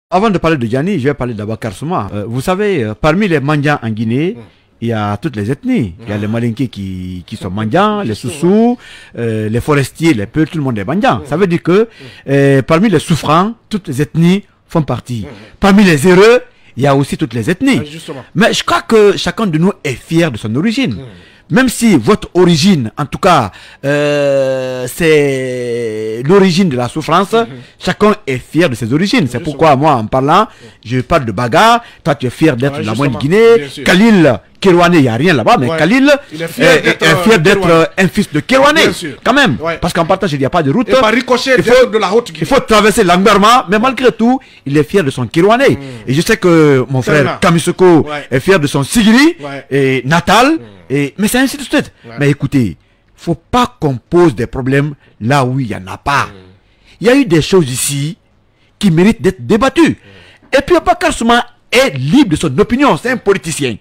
Avant de parler de Diani, je vais parler d'Abakar Souma. Vous savez, parmi les Mandians en Guinée, il y a toutes les ethnies. Il y a les Malinké qui sont Mandians, les Soussous, les forestiers, les Peuls, tout le monde est Mandian. Ça veut dire que parmi les souffrants, toutes les ethnies font partie. Parmi les heureux, il y a aussi toutes les ethnies. Mais je crois que chacun de nous est fier de son origine. Même si votre origine, en tout cas, c'est l'origine de la souffrance, chacun est fier de ses origines. C'est pourquoi moi, en parlant, je parle de Baga. Toi, tu es fier d'être de la moyenne Guinée. Khalil, Kerouane, il n'y a rien là-bas, mais Khalil est fier d'être un fils de Kerouane, quand même. Parce qu'en partage, il n'y a pas de route. Et par ricochet, il faut traverser l'Angberma, mais malgré tout, il est fier de son Kerouane. Et je sais que mon frère Kamisoko est fier de son Sigiri et natal. Mais c'est ainsi de suite. Mais écoutez, faut pas qu'on pose des problèmes là où il n'y en a pas. Il y a eu des choses ici qui méritent d'être débattues. Et puis Abakar Souma est libre de son opinion, c'est un politicien.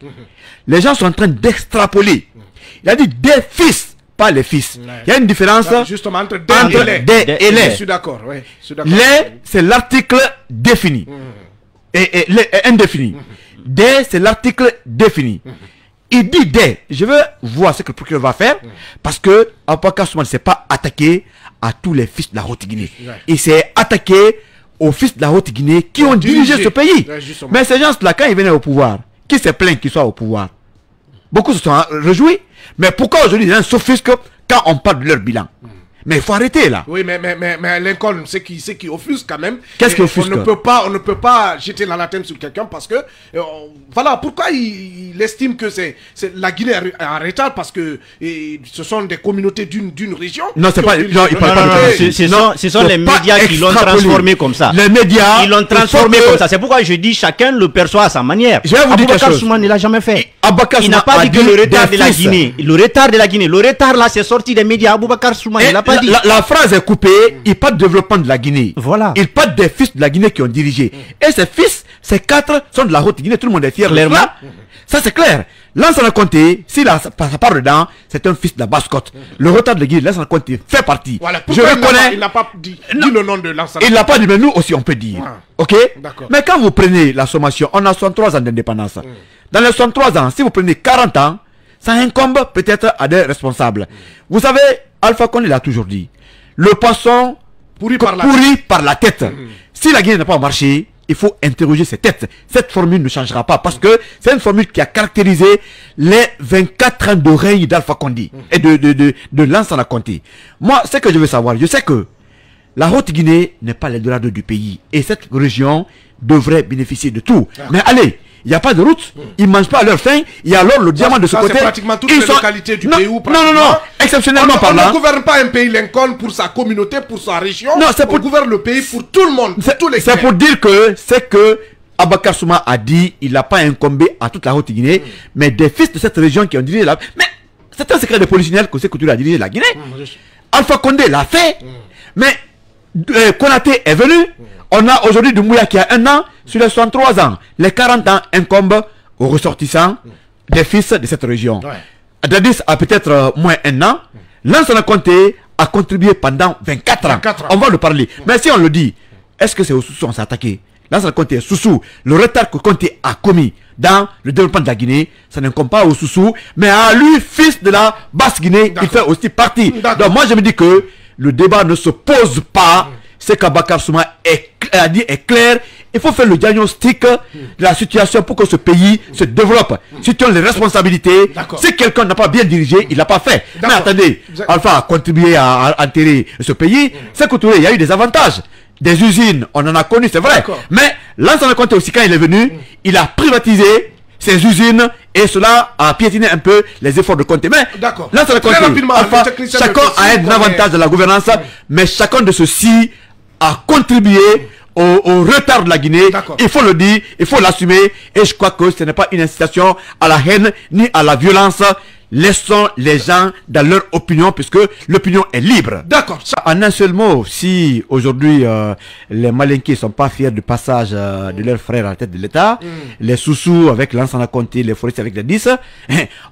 Les gens sont en train d'extrapoler. Il a dit des fils, pas les fils. Il y a une différence justement entre des et les. Je suis d'accord. Les, c'est l'article défini. Et les, indéfini. Des, c'est l'article défini. Il dit des. Je veux voir ce que le procureur va faire. Parce que Abakar Souma ne s'est pas attaqué à tous les fils de la Haute-Guinée. Il s'est attaqué aux fils de la Haute-Guinée qui ont dirigé ce pays. Mais ces gens-là, quand ils venaient au pouvoir, qui s'est plaint qu'ils soient au pouvoir? Beaucoup se sont réjouis. Mais pourquoi aujourd'hui, il y a un sophisme quand on parle de leur bilan? Mais il faut arrêter là. Oui, mais Lincoln, c'est qui offusque quand même. Qu'est-ce qui offusque? On ne peut pas jeter l'anathème sur quelqu'un parce que voilà pourquoi il estime que c'est la Guinée en retard parce que ce sont des communautés d'une région. Non, c'est pas. Non, il parle pas de ce sont les médias qui l'ont transformé comme ça. Les médias. Ils l'ont transformé comme ça. C'est pourquoi je dis chacun le perçoit à sa manière. Je vais vous dire quelque chose. Abakar Souma ne l'a jamais fait. Il n'a pas dit que le retard de la Guinée. Le retard de la Guinée. Le retard là, c'est sorti des médias. Abakar Souma, il l'a pas. La phrase est coupée, il parle de développement de la Guinée. Voilà. Il parle des fils de la Guinée qui ont dirigé. Et ces fils, ces 4 sont de la Haute-Guinée, tout le monde est fier. Clairement. Ça c'est clair. Lansana Conté, si ça part dedans, c'est un fils de la Basse-Côte. Le retard de la Guinée, Lansana Conté fait partie. Voilà. Je reconnais. Il n'a pas dit le nom de Lansana. Il n'a pas dit, mais nous aussi on peut dire. Ok. Mais quand vous prenez la sommation, on a 63 ans d'indépendance. Dans les 63 ans, si vous prenez 40 ans, ça incombe peut-être à des responsables. Vous savez, Alpha Condé l'a toujours dit. Le poisson pourri par la tête. Si la Guinée n'a pas marché, il faut interroger ses têtes. Cette formule ne changera pas parce que c'est une formule qui a caractérisé les 24 ans de règne d'Alpha Condé et de Lansana Conté. Moi, ce que je veux savoir, je sais que la Haute-Guinée n'est pas l'Eldorado du pays et cette région devrait bénéficier de tout. Mais allez, il n'y a pas de route, ils ne mangent pas à leur faim, il y a alors le diamant de ce côté. C'est pratiquement toutes les localités du pays où non, exceptionnellement parlant. On ne gouverne pas un pays Lincoln pour sa communauté, pour sa région. Non, c'est pour... On gouverne le pays pour tout le monde, pour tous les C'est pour dire que c'est que Abakar Souma a dit, il n'a pas incombé à toute la Haute-Guinée, mais des fils de cette région qui ont dirigé la... Mais c'est un secret de polichinelle que c'est que tu as dirigé la Guinée. Alpha Condé l'a fait, mais Konaté est venu. On a aujourd'hui Doumbouya qui a 1 an, sur les 63 ans. Les 40 ans incombent aux ressortissants des fils de cette région. Dadis a peut-être moins 1 an. Lansana Conté a contribué pendant 24 ans. On va le parler. Mais si on le dit, est-ce que c'est au Soussou on s'est attaqué? Lansana Conté est Soussou. Le retard que Conté a commis dans le développement de la Guinée, ça n'incombe pas au Soussou, mais à lui, fils de la Basse-Guinée, il fait aussi partie. Donc moi je me dis que le débat ne se pose pas. C'est qu'Abakar Souma a dit est clair. Il faut faire le diagnostic de la situation pour que ce pays se développe. Si tu as les responsabilités, si quelqu'un n'a pas bien dirigé, il n'a pas fait. Mais attendez, Alpha a contribué à enterrer ce pays. C'est que il y a eu des avantages. Des usines, on en a connu, c'est vrai. Mais Lansana Conté aussi, quand il est venu, il a privatisé ces usines et cela a piétiné un peu les efforts de Conté. Mais Lansana Conté, Alpha, chacun a un avantage de la gouvernance, mais chacun de ceux-ci a contribué au retard de la Guinée. Il faut le dire, il faut l'assumer. Et je crois que ce n'est pas une incitation à la haine ni à la violence. laissons les gens dans leur opinion, puisque l'opinion est libre. D'accord. En un seul mot, si aujourd'hui les Malinqués ne sont pas fiers du passage de leurs frères à la tête de l'État, les Soussous avec l'Ansana Conté, les Forestiers avec les 10,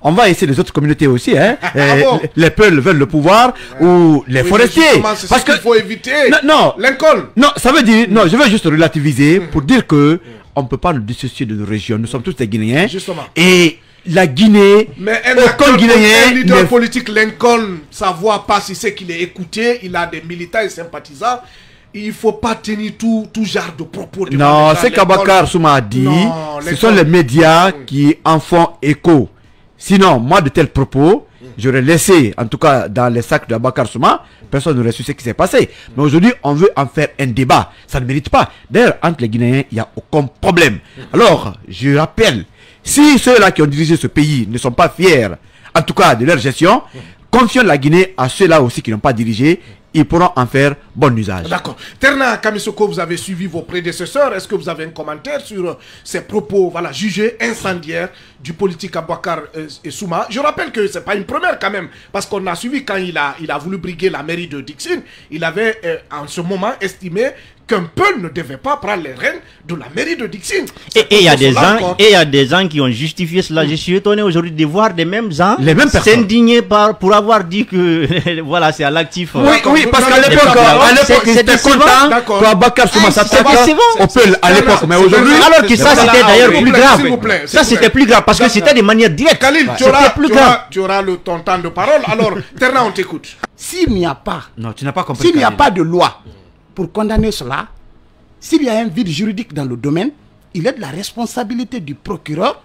on va essayer les autres communautés aussi. Bon. Les Peuls veulent le pouvoir, ou les Forestiers. Parce qu'il faut éviter. Non, Lincoln. non, ça veut dire, non, je veux juste relativiser pour dire que on ne peut pas nous dissocier de nos régions. Nous sommes tous des Guinéens. Justement. Et la Guinée, Mais aucun Guinéen un leader ne- politique, Lincoln, sa voix passe, il sait qu'il est écouté, il a des militants et sympathisants. Il ne faut pas tenir tout genre de propos. devant Non, les gens. c'est qu'Abakar Souma a dit, Non, ce sont les médias qui en font écho. Sinon, moi, de tels propos, j'aurais laissé, en tout cas dans les sacs d'Abakar Souma, personne n'aurait su ce qui s'est passé. Mais aujourd'hui, on veut en faire un débat. Ça ne mérite pas. D'ailleurs, entre les Guinéens, il n'y a aucun problème. Alors, je rappelle, si ceux-là qui ont dirigé ce pays ne sont pas fiers, en tout cas de leur gestion, confions la Guinée à ceux-là aussi qui n'ont pas dirigé. Ils pourront en faire bon usage. D'accord. Terna Kamisoko, vous avez suivi vos prédécesseurs. Est-ce que vous avez un commentaire sur ces propos jugés incendiaires du politique Aboubacar Souma? Je rappelle que ce n'est pas une première quand même, parce qu'on a suivi quand il a voulu briguer la mairie de Dixine. Il avait en ce moment estimé qu'un peuple ne devait pas prendre les rênes de la mairie de Dixine. Et il y a des gens qui ont justifié cela. Je suis étonné aujourd'hui de voir des mêmes gens Les mêmes personnes s'indigner pour avoir dit que voilà, c'est à l'actif. Oui, parce qu'à Non, l'époque, c'est ils étaient décevant. contents D'accord. qu'Abakar Souma s'attaque décevant. au peuple à l'époque. Mais aujourd'hui, Alors que ça, c'était d'ailleurs plus grave. S'il vous plaît, Ça, c'était plus grave parce que c'était de manière directe. Khalil, tu auras ton temps de parole. Alors, Terna, on t'écoute. S'il n'y a pas, non, tu n'as pas compris. s'il n'y a Khalil. pas de loi pour condamner cela, s'il y a un vide juridique dans le domaine, il est de la responsabilité du procureur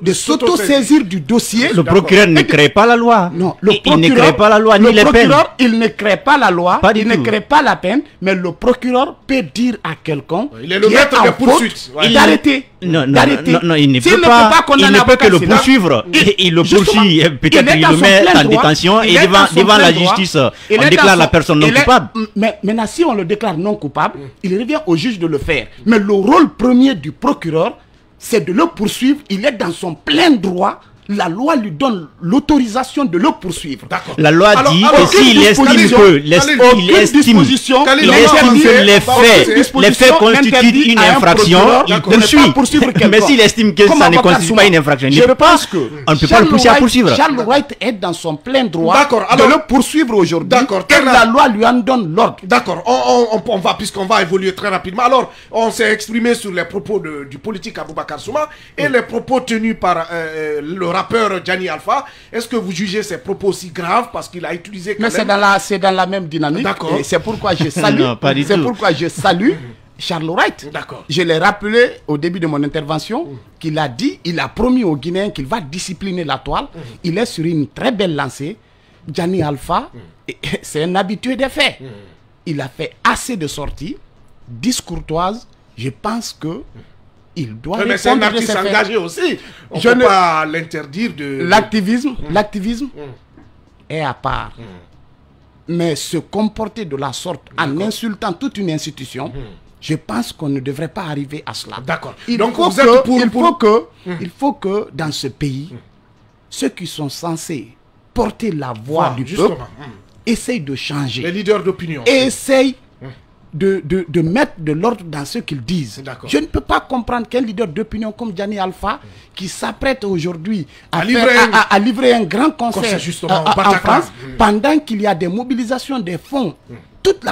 de s'auto-saisir du dossier. Le procureur ne crée pas la loi. Non, Il ne crée pas la loi ni les peines. Il ne crée pas la loi, Pas du il ne tout. crée pas la peine, mais le procureur peut dire à quelqu'un Il est le qui maître en des faute poursuites. Ouais. d'arrêter. Non, d'arrêter. non, il ne S'il peut pas condamner que le Aboubacar poursuivre. Il le Justement, poursuit, peut-être il est il dans le son met plein en droit, détention il et est dans son devant la plein droit, justice, il on est déclare dans la son- personne non il est- coupable. Mais maintenant, si on le déclare non coupable, il revient au juge de le faire. Mais le rôle premier du procureur, c'est de le poursuivre. Il est dans son plein droit. La loi lui donne l'autorisation de le poursuivre. D'accord. La loi Alors, dit alors, que s'il estime disposition- que Khalil, il aucune estime disposition Khalil, il on va estime avancer, que on va les avancer. faits constituent n'interdit une à un infraction, procureur il de ne poursuit. pas poursuivre quelqu'un. Mais s'il estime que Comme ça ne Aboubacar constitue Souma. pas une infraction, il Je ne peut pas. pense que On ne peut pas le Charles pousser à Wright- poursuivre. Charles Wright est dans son plein droit D'accord, de alors- le poursuivre aujourd'hui. D'accord, Et Terna- la loi lui en donne l'ordre. D'accord, on va, puisqu'on va évoluer très rapidement. Alors, on s'est exprimé sur les propos du politique Aboubacar Souma et les propos tenus par le rappeur Gianni Alpha. Est-ce que vous jugez ces propos si graves parce qu'il a utilisé quand Mais c'est même... dans la même dynamique. D'accord. Et c'est pourquoi je salue. Non, pas du C'est tout. pourquoi je salue Charles Wright. D'accord. Je l'ai rappelé au début de mon intervention qu'il a dit, il a promis aux Guinéens qu'il va discipliner la toile. Il est sur une très belle lancée. Gianni Alpha, c'est un habitué des faits. Il a fait assez de sorties discourtoises. Je pense que il doit Mais c'est un répondre de artiste ses faits. engagé aussi. On Je ne peut ne- pas l'interdire de... L'activisme est à part. Mais se comporter de la sorte en insultant toute une institution, je pense qu'on ne devrait pas arriver à cela. D'accord. Il Donc faut vous êtes que, il faut que dans ce pays, ceux qui sont censés porter la voix du justement. peuple essayent de Les changer. leaders d'opinion. Et essayent de mettre de l'ordre dans ce qu'ils disent. D'accord. Je ne peux pas comprendre qu'un leader d'opinion comme Gianni Alpha, qui s'apprête aujourd'hui à livrer un grand concert Concert, justement, au en Bataclan. France, pendant qu'il y a des mobilisations des fonds. Toutes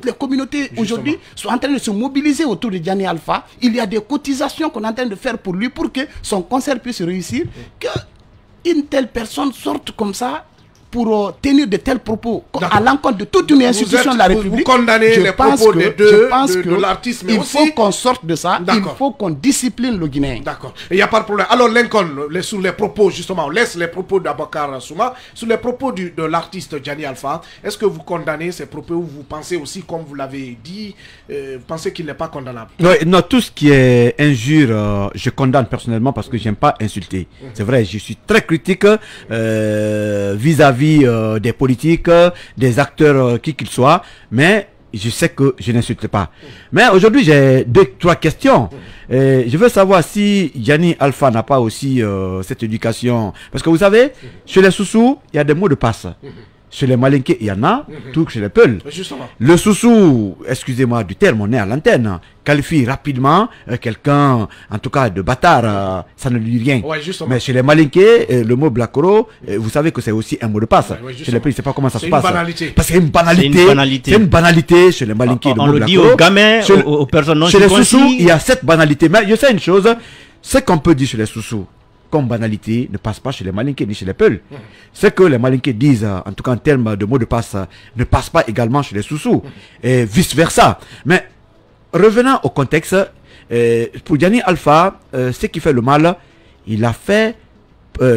les communautés aujourd'hui sont en train de se mobiliser autour de Gianni Alpha. Il y a des cotisations qu'on est en train de faire pour lui pour que son concert puisse réussir. Qu'une telle personne sorte comme ça pour tenir de tels propos à l'encontre de toute une institution de la République. Vous condamnez les propos des deux, de l'artiste, mais il aussi... faut qu'on sorte de ça, il D'accord. faut qu'on discipline le Guinéen. D'accord, il n'y a pas de problème. Alors Lincoln, sur les propos, justement, on laisse les propos d'Aboubacar Souma, sur les propos de l'artiste Gianni Alpha, est-ce que vous condamnez ces propos ou vous pensez aussi, comme vous l'avez dit, pensez qu'il n'est pas condamnable? Non, tout ce qui est injure, je condamne personnellement parce que j'aime pas insulter. C'est vrai, je suis très critique vis-à-vis des politiques, des acteurs, qui qu'ils soient, mais je sais que je n'insulte pas. Mais aujourd'hui, j'ai 2-3 questions. Je veux savoir si Gianni Alpha n'a pas aussi cette éducation. Parce que vous savez, chez les Soussous, il y a des mots de passe. Chez les Malinké, il y en a, tout chez les Peuls. Le Soussou, excusez-moi du terme, on est à l'antenne, qualifie rapidement quelqu'un, en tout cas de bâtard, ça ne lui dit rien. Ouais, mais chez les Malinké, le mot Blacoro, vous savez que c'est aussi un mot de passe. Chez les Peuls, je ne sais pas comment ça se passe. Parce que c'est une banalité. C'est une banalité chez les Malinké. On le dit aux gamins, aux personnes non chez les Soussous, il y a cette banalité. Mais je sais une chose, ce qu'on peut dire chez les Soussous, comme banalité, ne passe pas chez les Malinké ni chez les Peuls. Ce que les Malinké disent, en tout cas en termes de mots de passe, ne passe pas également chez les Soussous. Et vice-versa. Mais revenant au contexte, pour Gianni Alpha, ce qui fait le mal, il a fait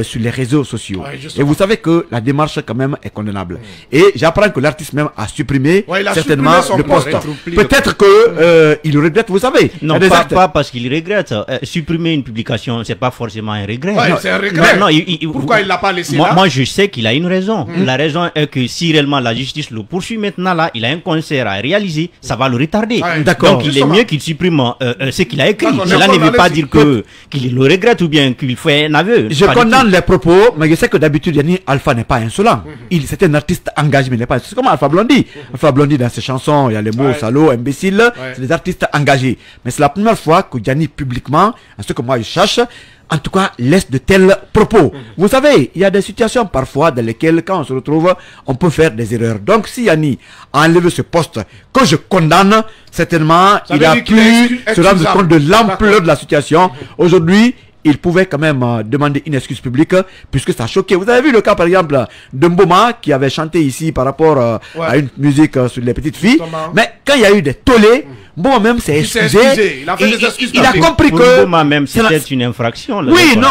sur les réseaux sociaux. Et vous savez que la démarche quand même est condamnable. Et j'apprends que l'artiste même a supprimé certainement le poste. Peut-être que il regrette, vous savez. Non, pas parce qu'il regrette. Supprimer une publication, c'est pas forcément un regret. Ouais, c'est un regret. Non, pourquoi il l'a pas laissé là? Moi, je sais qu'il a une raison. La raison est que si réellement la justice le poursuit maintenant là, il a un concert à réaliser, ça va le retarder. D'accord. Donc il est mieux qu'il supprime ce qu'il a écrit. Cela ne veut pas dire qu'il le regrette ou bien qu'il fait un aveu. Dans les propos, mais je sais que d'habitude, Gianni Alpha n'est pas insolent. C'est un artiste engagé, mais il n'est pas. C'est comme Alpha Blondy. Alpha Blondy, dans ses chansons, il y a les mots salaud, imbécile. C'est des artistes engagés. Mais c'est la première fois que Gianni, publiquement, en ce que moi je cherche, en tout cas, laisse de tels propos. Vous savez, il y a des situations parfois dans lesquelles, quand on se retrouve, on peut faire des erreurs. Donc, si Gianni a enlevé ce poste que je condamne, certainement, il a pu se rendre compte de l'ampleur de la situation. Aujourd'hui, il pouvait quand même demander une excuse publique puisque ça a choqué. Vous avez vu le cas par exemple de Mboma qui avait chanté ici par rapport à une musique sur les petites filles. Mais quand il y a eu des tollés, Mboma même s'est excusé. Il a fait des excuses. Il a compris que Mboma même c'était une infraction. Là, oui, non,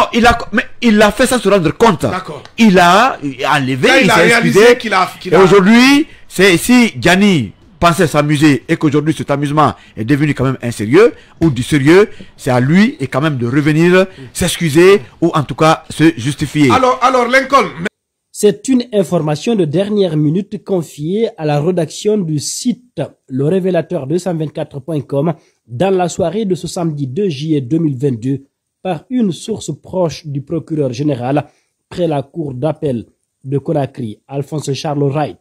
il l'a fait sans se rendre compte. Il a enlevé, il s'est excusé. Et aujourd'hui, c'est ici Gianni pensait s'amuser et qu'aujourd'hui cet amusement est devenu quand même insérieux ou du sérieux, c'est à lui et quand même de revenir s'excuser ou en tout cas se justifier. Alors Lincoln. C'est une information de dernière minute confiée à la rédaction du site lerévélateur224.com dans la soirée de ce samedi 2 juillet 2022 par une source proche du procureur général près la cour d'appel de Conakry, Alphonse Charles Wright.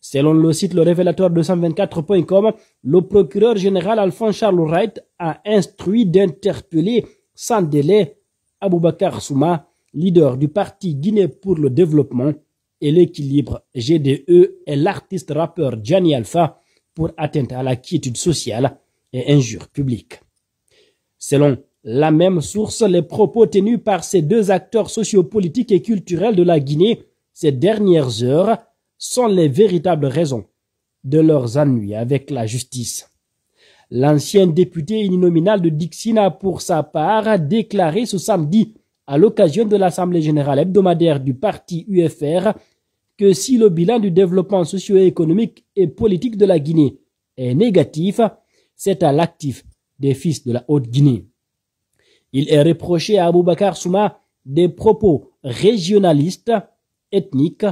Selon le site lerévélateur224.com, le procureur général Alphonse Charles Wright a instruit d'interpeller sans délai Aboubacar Souma, leader du parti Guinée pour le développement et l'équilibre GDE, et l'artiste rappeur Gianni Alpha pour atteinte à la quiétude sociale et injures publiques. Selon la même source, les propos tenus par ces deux acteurs sociopolitiques et culturels de la Guinée ces dernières heures sont les véritables raisons de leurs ennuis avec la justice. L'ancien député uninominal de Dixine a pour sa part déclaré ce samedi à l'occasion de l'Assemblée générale hebdomadaire du parti UFR que si le bilan du développement socio-économique et politique de la Guinée est négatif, c'est à l'actif des fils de la Haute-Guinée. Il est reproché à Aboubacar Souma des propos régionalistes, ethniques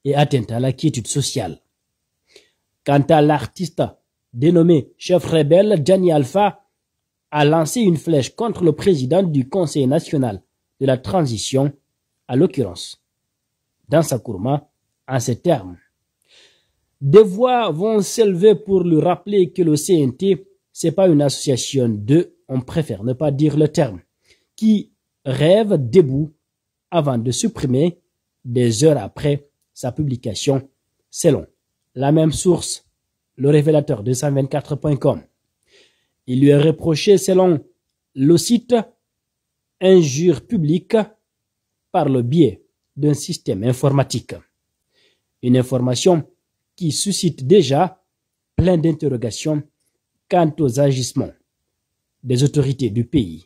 et atteinte à la quiétude sociale. Quant à l'artiste dénommé chef rebelle, Gianni Alpha a lancé une flèche contre le président du Conseil national de la transition, à l'occurrence, dans sa Kourma, en ces termes. Des voix vont s'élever pour lui rappeler que le CNT, c'est pas une association de, on préfère ne pas dire le terme, qui rêve debout avant de supprimer des heures après sa publication, selon la même source, le révélateur 224.com. Il lui est reproché, selon le site, injure publique par le biais d'un système informatique. Une information qui suscite déjà plein d'interrogations quant aux agissements des autorités du pays.